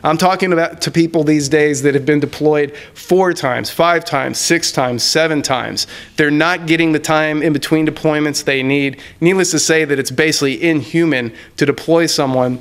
I'm talking about to people these days that have been deployed 4 times, 5 times, 6 times, 7 times. They're not getting the time in between deployments they need. Needless to say that it's basically inhuman to deploy someone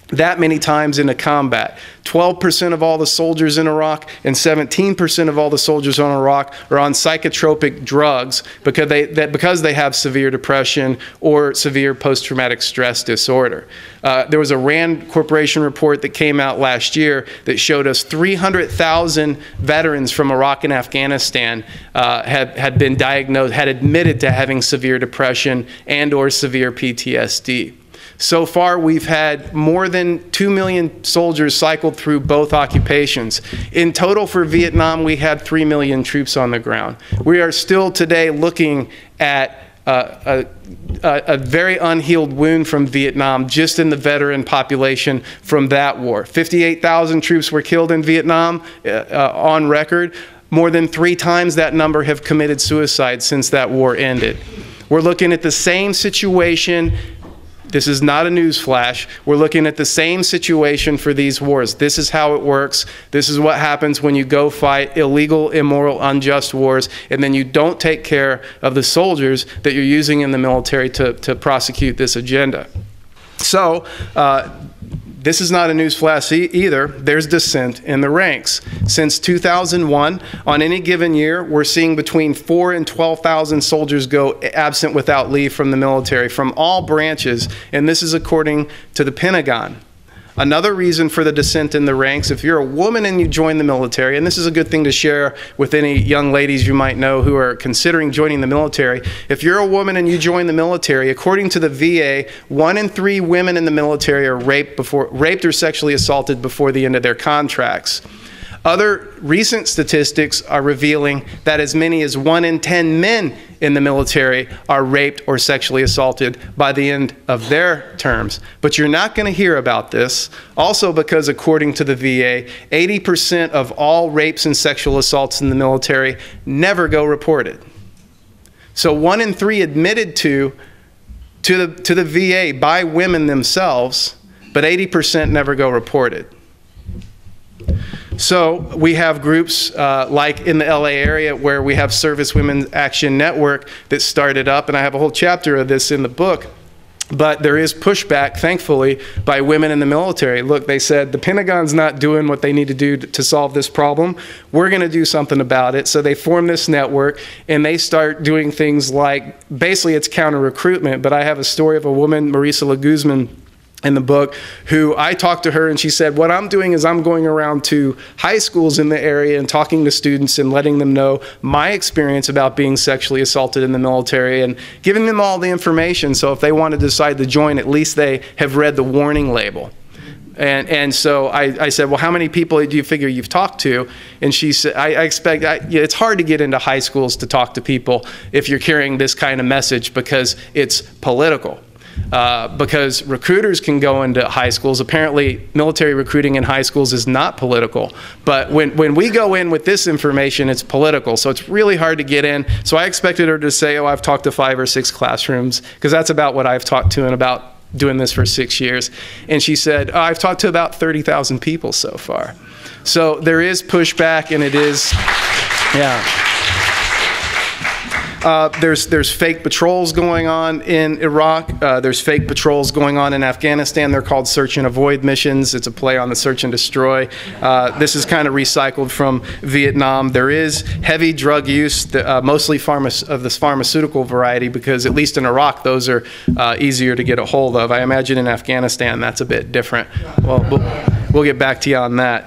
that many times into combat. 12% of all the soldiers in Iraq and 17% of all the soldiers in Iraq are on psychotropic drugs because they have severe depression or severe post-traumatic stress disorder. There was a RAND Corporation report that came out last year that showed us 300,000 veterans from Iraq and Afghanistan had been diagnosed, had admitted to having severe depression and or severe PTSD. So far, we've had more than 2 million soldiers cycled through both occupations. In total for Vietnam, we had 3 million troops on the ground. We are still today looking at a very unhealed wound from Vietnam just in the veteran population from that war. 58,000 troops were killed in Vietnam on record. More than 3 times that number have committed suicide since that war ended. We're looking at the same situation. This is not a news flash. We're looking at the same situation for these wars. This is how it works. This is what happens when you go fight illegal, immoral, unjust wars, and then you don't take care of the soldiers that you're using in the military to prosecute this agenda. So, this is not a news flash either. There's dissent in the ranks. Since 2001, on any given year, we're seeing between 4,000 and 12,000 soldiers go absent without leave from the military, from all branches, and this is according to the Pentagon. Another reason for the dissent in the ranks, if you're a woman and you join the military, and this is a good thing to share with any young ladies you might know who are considering joining the military. If you're a woman and you join the military, according to the VA, 1 in 3 women in the military are raped or sexually assaulted before the end of their contracts. Other recent statistics are revealing that as many as 1 in 10 men in the military are raped or sexually assaulted by the end of their terms. But you're not going to hear about this, also because according to the VA, 80% of all rapes and sexual assaults in the military never go reported. So 1 in 3 admitted to the VA by women themselves, but 80% never go reported. So we have groups like in the LA area where we have Service Women's Action Network that started up, and I have a whole chapter of this in the book. But there is pushback, thankfully, by women in the military. Look, they said, the Pentagon's not doing what they need to do to solve this problem. We're going to do something about it. So they form this network, and they start doing things like, basically it's counter-recruitment. But I have a story of a woman, Marisa Leguzman, in the book, who I talked to her and she said, what I'm doing is I'm going around to high schools in the area and talking to students and letting them know my experience about being sexually assaulted in the military and giving them all the information so if they want to decide to join, at least they have read the warning label. And so I said, well, how many people do you figure you've talked to? And she said, I expect, it's hard to get into high schools to talk to people if you're carrying this kind of message because it's political. Because recruiters can go into high schools. Apparently, military recruiting in high schools is not political. But when we go in with this information, it's political. So it's really hard to get in. So I expected her to say, oh, I've talked to 5 or 6 classrooms, because that's about what I've talked to in about doing this for 6 years. And she said, oh, I've talked to about 30,000 people so far. So there is pushback, and it is, yeah. There's fake patrols going on in Iraq. There's fake patrols going on in Afghanistan. They're called search and avoid missions. It's a play on the search and destroy. This is kind of recycled from Vietnam. There is heavy drug use, mostly of this pharmaceutical variety, because at least in Iraq, those are easier to get a hold of. I imagine in Afghanistan, that's a bit different. Well, we'll get back to you on that.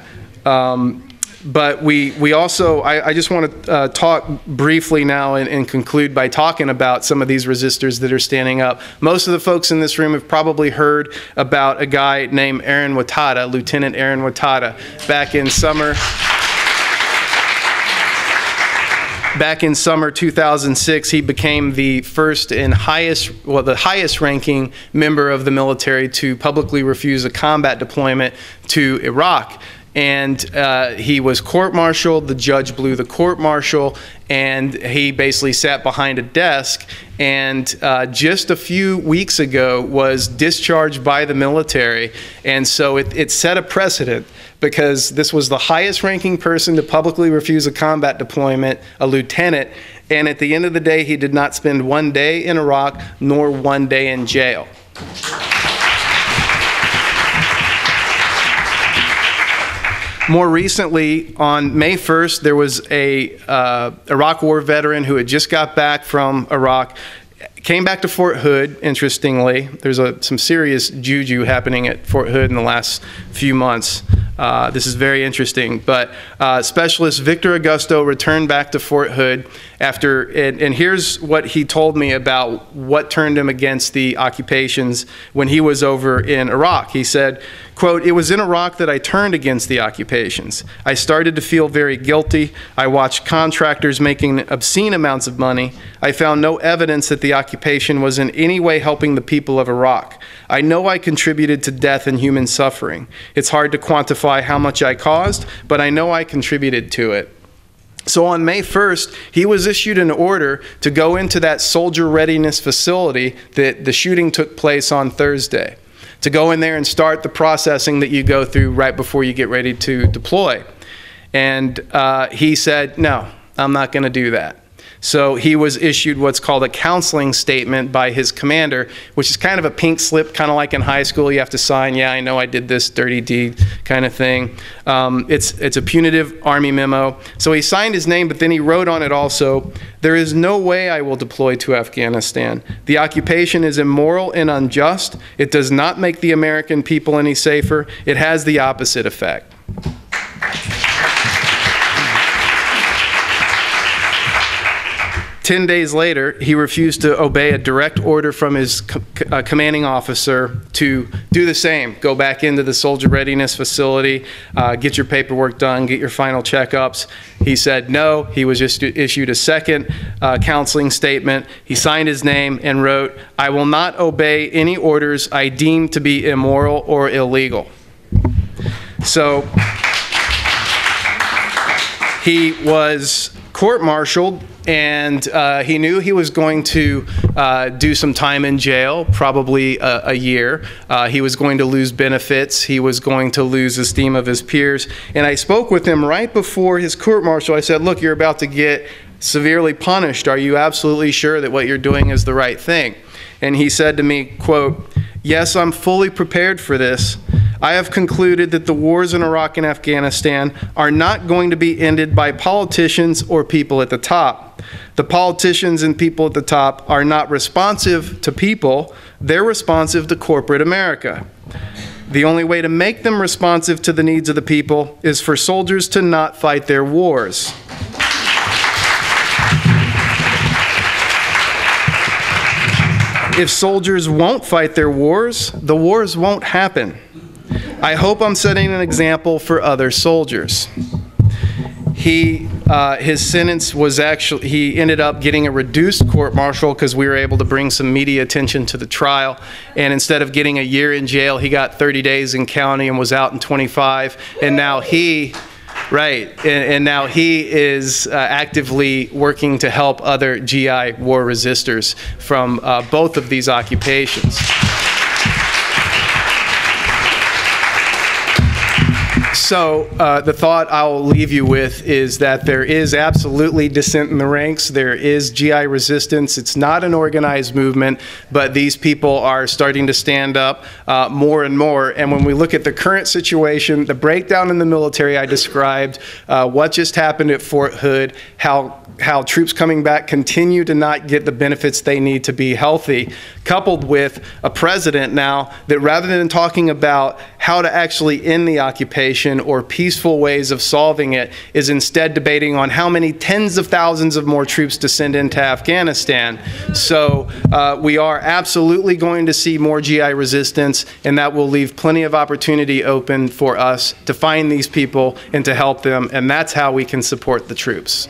But we also, I just want to talk briefly now and conclude by talking about some of these resistors that are standing up. Most of the folks in this room have probably heard about a guy named Aaron Watada, Lieutenant Aaron Watada, back in summer 2006, he became the first and the highest ranking member of the military to publicly refuse a combat deployment to Iraq. And he was court-martialed. The judge blew the court-martial, and he basically sat behind a desk, and just a few weeks ago was discharged by the military. And so it set a precedent because this was the highest ranking person to publicly refuse a combat deployment, a lieutenant, and at the end of the day, he did not spend one day in Iraq nor one day in jail. More recently, on May 1st, there was a Iraq War veteran who had just got back from Iraq, came back to Fort Hood, interestingly. There's some serious juju happening at Fort Hood in the last few months. This is very interesting. But Specialist Victor Augusto returned back to Fort Hood after, and here's what he told me about what turned him against the occupations when he was over in Iraq. He said, quote, "It was in Iraq that I turned against the occupations. I started to feel very guilty. I watched contractors making obscene amounts of money. I found no evidence that the occupation was in any way helping the people of Iraq. I know I contributed to death and human suffering. It's hard to quantify how much I caused, but I know I contributed to it." So on May 1st, he was issued an order to go into that soldier readiness facility that the shooting took place on Thursday, to go in there and start the processing that you go through right before you get ready to deploy. And he said, no, I'm not going to do that. So he was issued what's called a counseling statement by his commander, which is kind of a pink slip, kind of like in high school. You have to sign, yeah, I know I did this dirty deed kind of thing. It's a punitive Army memo. So he signed his name, but then he wrote on it also, "There is no way I will deploy to Afghanistan. The occupation is immoral and unjust. It does not make the American people any safer. It has the opposite effect." 10 days later, he refused to obey a direct order from his commanding officer to do the same. Go back into the soldier readiness facility, get your paperwork done, get your final checkups. He said no. He was just issued a second counseling statement. He signed his name and wrote, "I will not obey any orders I deem to be immoral or illegal." So he was court-martialed, and he knew he was going to do some time in jail, probably a year. He was going to lose benefits. He was going to lose esteem of his peers. And I spoke with him right before his court-martial. I said, look, you're about to get severely punished. Are you absolutely sure that what you're doing is the right thing? And he said to me, quote, "Yes, I'm fully prepared for this. I have concluded that the wars in Iraq and Afghanistan are not going to be ended by politicians or people at the top. The politicians and people at the top are not responsive to people, they're responsive to corporate America. The only way to make them responsive to the needs of the people is for soldiers to not fight their wars. If soldiers won't fight their wars, the wars won't happen. I hope I'm setting an example for other soldiers." His sentence was actually, he ended up getting a reduced court-martial because we were able to bring some media attention to the trial. And instead of getting a year in jail, he got 30 days in county and was out in 25. And now he, and now he is actively working to help other GI war resistors from both of these occupations. So the thought I'll leave you with is that there is absolutely dissent in the ranks. There is GI resistance. It's not an organized movement, but these people are starting to stand up more and more. And when we look at the current situation, the breakdown in the military I described, what just happened at Fort Hood, how troops coming back continue to not get the benefits they need to be healthy, coupled with a president now that rather than talking about how to actually end the occupation or peaceful ways of solving it, is instead debating on how many tens of thousands of more troops to send into Afghanistan. So we are absolutely going to see more GI resistance, and that will leave plenty of opportunity open for us to find these people and to help them, and that's how we can support the troops.